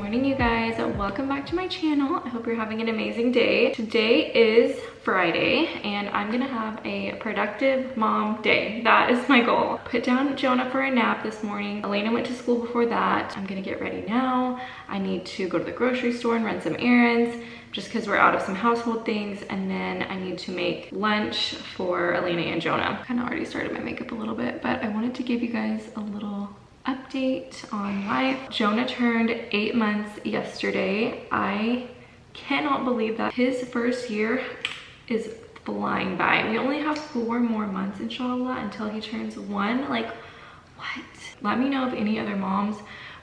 morning, you guys. Welcome back to my channel. I hope you're having an amazing day. Today is Friday and I'm gonna have a productive mom day. That is my goal. Put down Jonah for a nap this morning. Elena went to school before that. I'm gonna get ready now. I need to go to the grocery store and run some errands just because we're out of some household things, and then I need to make lunch for Elena and Jonah. Kind of already started my makeup a little bit, but I wanted to give you guys a little update on life. Jonah turned 8 months yesterday. I cannot believe that his first year is flying by. We only have 4 more months, inshallah, until he turns 1. Like, what? Let me know if any other moms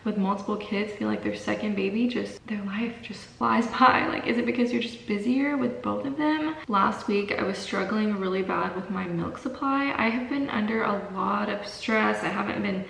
with multiple kids feel like their second baby, their life just flies by. Like, is it because you're just busier with both of them? Last week, I was struggling really bad with my milk supply. I have been under a lot of stress. I haven't been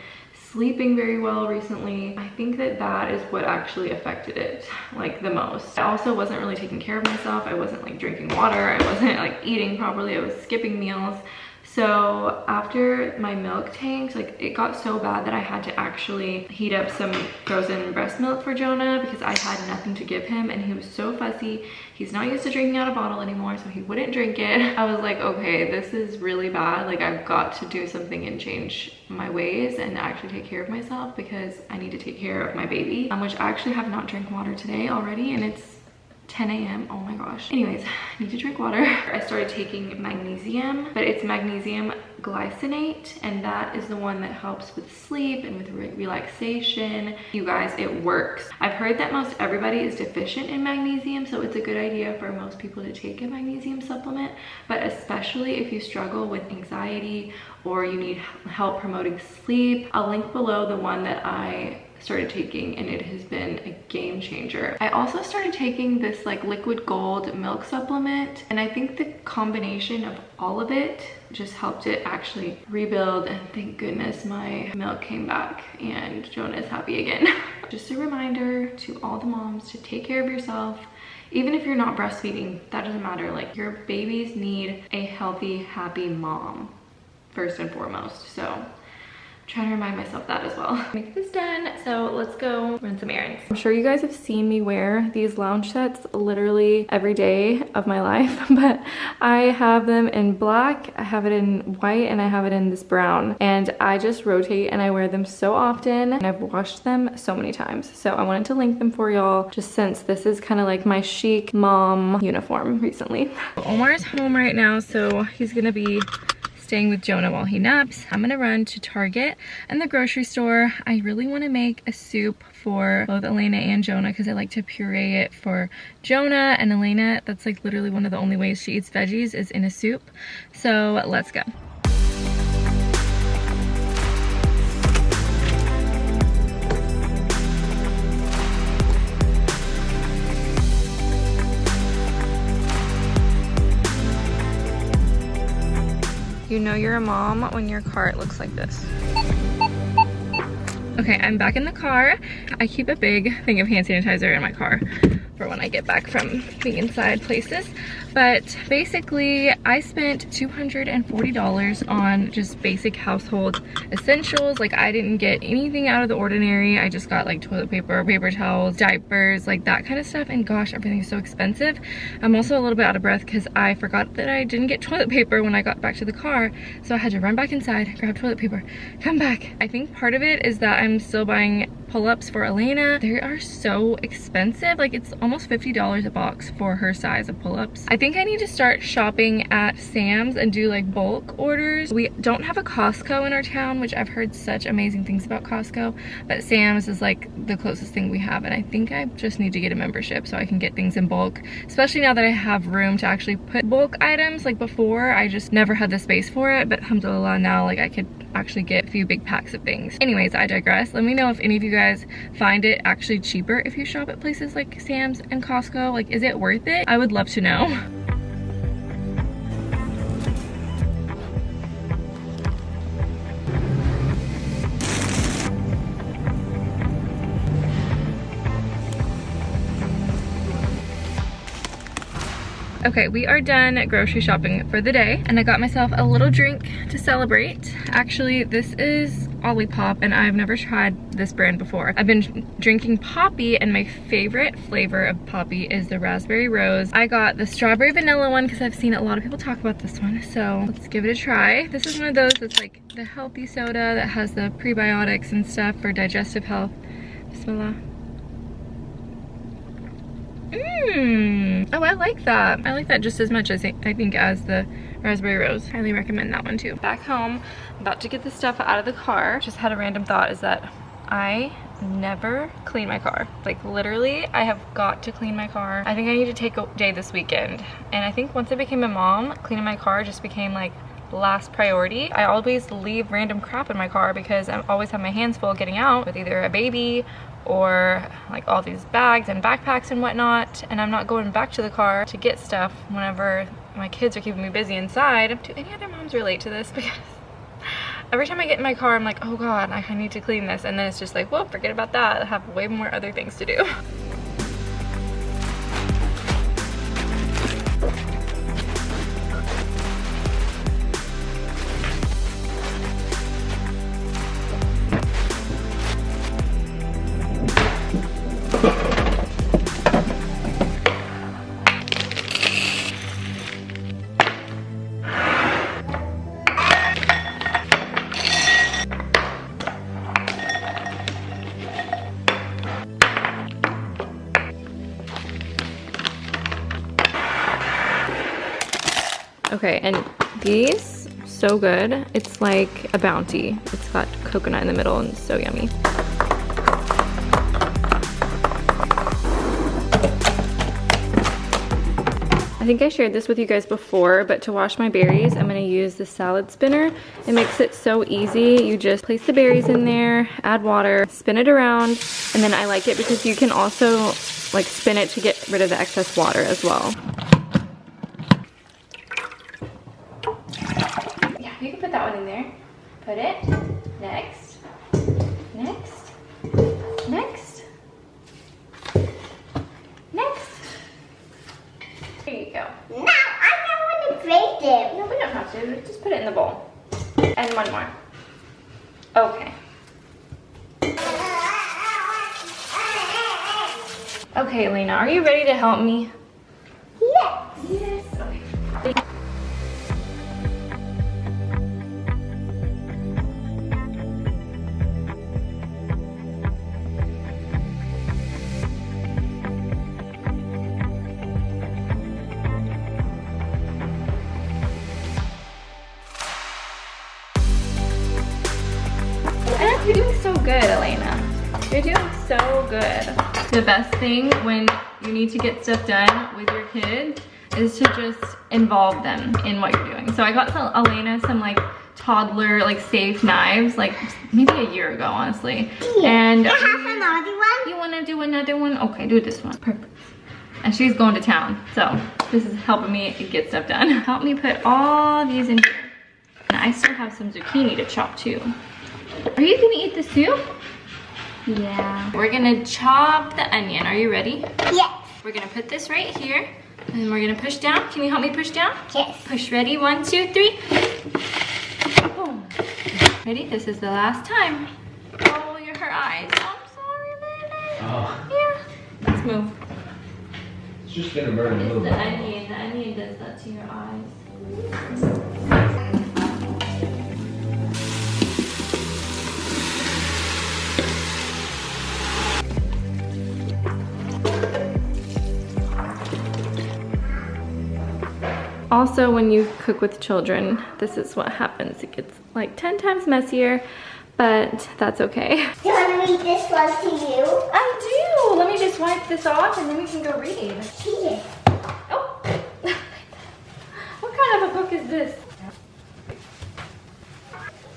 sleeping very well recently. I think that is what actually affected it like the most. I also wasn't really taking care of myself. I wasn't like drinking water. I wasn't like eating properly. I was skipping meals. So after my milk tanked, like it got so bad that I had to actually heat up some frozen breast milk for Jonah because I had nothing to give him and he was so fussy. He's not used to drinking out of a bottle anymore, so he wouldn't drink it. I was like, okay, this is really bad. Like, I've got to do something and change my ways and actually take care of myself because I need to take care of my baby, which I actually have not drank water today already, and it's 10 a.m. Oh my gosh. Anyways, I need to drink water. I started taking magnesium, but it's magnesium glycinate, and that is the one that helps with sleep and with relaxation. You guys, it works. I've heard that most everybody is deficient in magnesium, so it's a good idea for most people to take a magnesium supplement, but especially if you struggle with anxiety or you need help promoting sleep. I'll link below the one that I started taking, and it has been a game changer. I also started taking this like liquid gold milk supplement, and I think the combination of all of it just helped it actually rebuild, and thank goodness my milk came back and Jonah is happy again. Just a reminder to all the moms to take care of yourself. Even if you're not breastfeeding, that doesn't matter. Like, your babies need a healthy, happy mom first and foremost. So trying to remind myself that as well. Makeup is done, so let's go run some errands. I'm sure you guys have seen me wear these lounge sets literally every day of my life, but I have them in black, I have it in white, and I have it in this brown, and I just rotate and I wear them so often, and I've washed them so many times. So I wanted to link them for y'all, just since this is kind of like my chic mom uniform recently. Omar's home right now, so he's gonna be staying with Jonah while he naps. I'm gonna run to Target and the grocery store. I really want to make a soup for both Elena and Jonah because I like to puree it for Jonah and Elena. That's like literally one of the only ways she eats veggies is in a soup. So let's go. You know you're a mom when your cart looks like this. Okay, I'm back in the car. I keep a big thing of hand sanitizer in my car for when I get back from being inside places. But basically, I spent $240 on just basic household essentials. Like, I didn't get anything out of the ordinary. I just got like toilet paper, paper towels, diapers, like that kind of stuff. And gosh, everything's so expensive. I'm also a little bit out of breath because I forgot that I didn't get toilet paper when I got back to the car. So I had to run back inside, grab toilet paper, come back. I think part of it is that I'm still buying pull-ups for Elena. They are so expensive. Like, it's almost $50 a box for her size of pull-ups. I think I need to start shopping at Sam's and do like bulk orders. We don't have a Costco in our town, which I've heard such amazing things about Costco, but Sam's is like the closest thing we have, and I think I just need to get a membership so I can get things in bulk, especially now that I have room to actually put bulk items. Like, before I just never had the space for it, but alhamdulillah, now like I could actually get a few big packs of things. Anyways, I digress. Let me know if any of you guys find it actually cheaper if you shop at places like Sam's and Costco. Like, is it worth it? I would love to know. Okay, we are done grocery shopping for the day, and I got myself a little drink to celebrate. Actually, this is Olipop, and I've never tried this brand before. I've been drinking Poppy, and my favorite flavor of Poppy is the raspberry rose. I got the strawberry vanilla one because I've seen a lot of people talk about this one, so let's give it a try. This is one of those that's like the healthy soda that has the prebiotics and stuff for digestive health. Bismillah. Oh, I like that. I like that just as much as I think as the raspberry rose. Highly recommend that one too. Back home, I'm about to get the stuff out of the car. Just had a random thought is that I never clean my car. Like literally, I have got to clean my car. I think I need to take a day this weekend. And I think once I became a mom, cleaning my car just became like last priority. I always leave random crap in my car because I always have my hands full getting out with either a baby or like all these bags and backpacks and whatnot, and I'm not going back to the car to get stuff whenever my kids are keeping me busy inside. Do any other moms relate to this? Because every time I get in my car, I'm like, oh god, I need to clean this, and then it's just like, whoop, forget about that. I have way more other things to do. Okay, and these, so good. It's like a Bounty. It's got coconut in the middle and it's so yummy. I think I shared this with you guys before, but to wash my berries, I'm gonna use the salad spinner. It makes it so easy. You just place the berries in there, add water, spin it around, and then I like it because you can also like spin it to get rid of the excess water as well. You can put that one in there. Put it. Next. Next. Next. Next. There you go. No, I don't want to break it. No, we don't have to. Just put it in the bowl. And one more. Okay. Okay, Elena, are you ready to help me? Yes. Yes. Okay. You're doing so good, Elena. You're doing so good. The best thing when you need to get stuff done with your kids is to just involve them in what you're doing. So I got Elena some like toddler like safe knives like maybe a year ago, honestly. Yeah. And I have another one. You want to do another one? Okay, do this one. Perfect. And she's going to town, so this is helping me get stuff done. Help me put all these in here. And I still have some zucchini to chop too. Are you gonna eat the soup? Yeah. We're gonna chop the onion. Are you ready? Yes. We're gonna put this right here, and then we're gonna push down. Can you help me push down? Yes. Push, ready? 1, 2, 3. Boom. Ready? This is the last time. Oh, her eyes. Oh, I'm sorry, baby. Oh. Yeah. Let's move. It's just gonna burn a little bit. The onion does that to your eyes. Also, when you cook with children, this is what happens. It gets like 10 times messier, but that's okay. Do you want to read this one to you? I do. Let me just wipe this off and then we can go read. Yes. Oh. What kind of a book is this?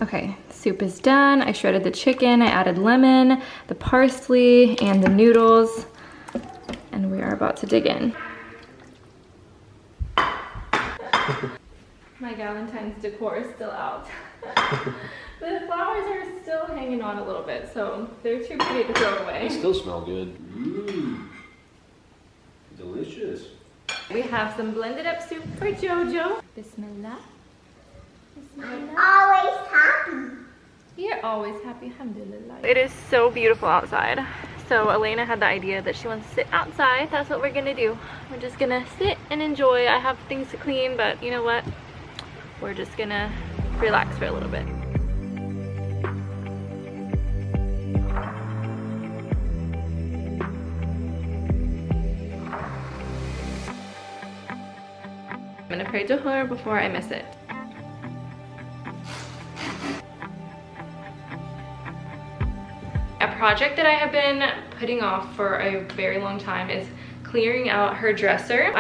Okay, soup is done. I shredded the chicken. I added lemon, the parsley, and the noodles. And we are about to dig in. My Valentine's decor is still out. The flowers are still hanging on a little bit, so they're too pretty to throw away. They still smell good. Mmm. Delicious. We have some blended up soup for Jojo. Bismillah. I'm always happy. You're always happy, alhamdulillah. It is so beautiful outside. So Elena had the idea that she wants to sit outside. That's what we're gonna do. We're just gonna sit and enjoy. I have things to clean, but you know what? We're just gonna relax for a little bit. I'm gonna pray to her before I miss it. A project that I have been putting off for a very long time is clearing out her dresser.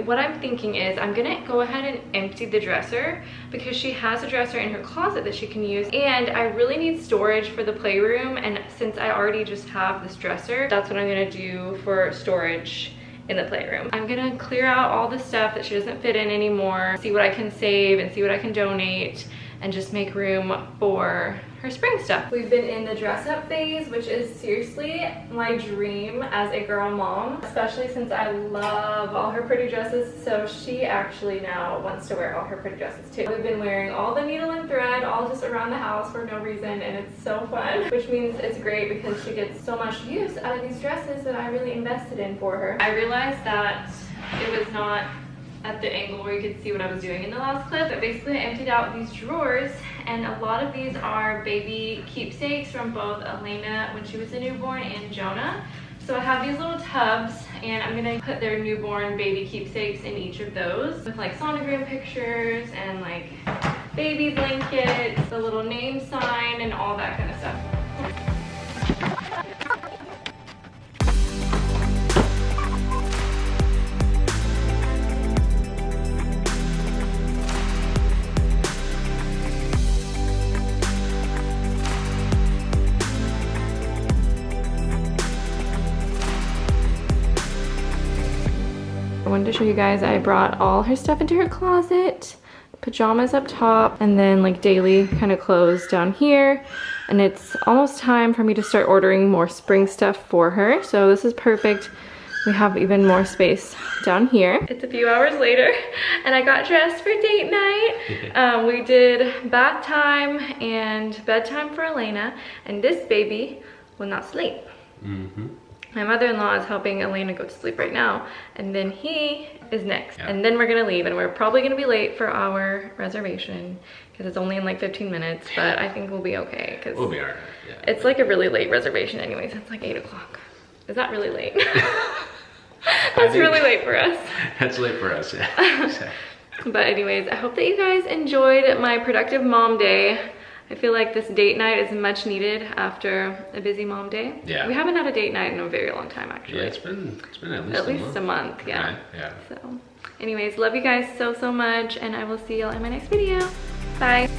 What I'm thinking is I'm gonna go ahead and empty the dresser because she has a dresser in her closet that she can use, and I really need storage for the playroom, and since I already just have this dresser, that's what I'm gonna do for storage in the playroom. I'm gonna clear out all the stuff that she doesn't fit in anymore, see what I can save and see what I can donate, and just make room for her spring stuff. We've been in the dress up phase, which is seriously my dream as a girl mom, especially since I love all her pretty dresses. So she actually now wants to wear all her pretty dresses too. We've been wearing all the needle and thread all just around the house for no reason, and it's so fun, which means it's great because she gets so much use out of these dresses that I really invested in for her. I realized that it was not at the angle where you could see what I was doing in the last clip, but basically I emptied out these drawers, and a lot of these are baby keepsakes from both Elena when she was a newborn and Jonah. So I have these little tubs, and I'm gonna put their newborn baby keepsakes in each of those with like sonogram pictures and like baby blankets, the little name sign, and all that kind of stuff. I wanted to show you guys, I brought all her stuff into her closet, pajamas up top, and then like daily kind of clothes down here. And it's almost time for me to start ordering more spring stuff for her. So this is perfect. We have even more space down here. It's a few hours later and I got dressed for date night. We did bath time and bedtime for Elena, and this baby will not sleep. My mother-in-law is helping Elena go to sleep right now, and then he is next. Yeah. And then we're gonna leave, and we're probably gonna be late for our reservation because it's only in like 15 minutes, but I think we'll be okay. Cause we'll be all right, yeah. It's like a really late reservation anyways. It's like 8 o'clock. Is that really late? That's really late for us. That's late for us, yeah. But anyways, I hope that you guys enjoyed my productive mom day. I feel like this date night is much needed after a busy mom day. Yeah. We haven't had a date night in a very long time, actually. Yeah, it's been at least a month, yeah. Right, yeah. So anyways, love you guys so much, and I will see y'all in my next video. Bye.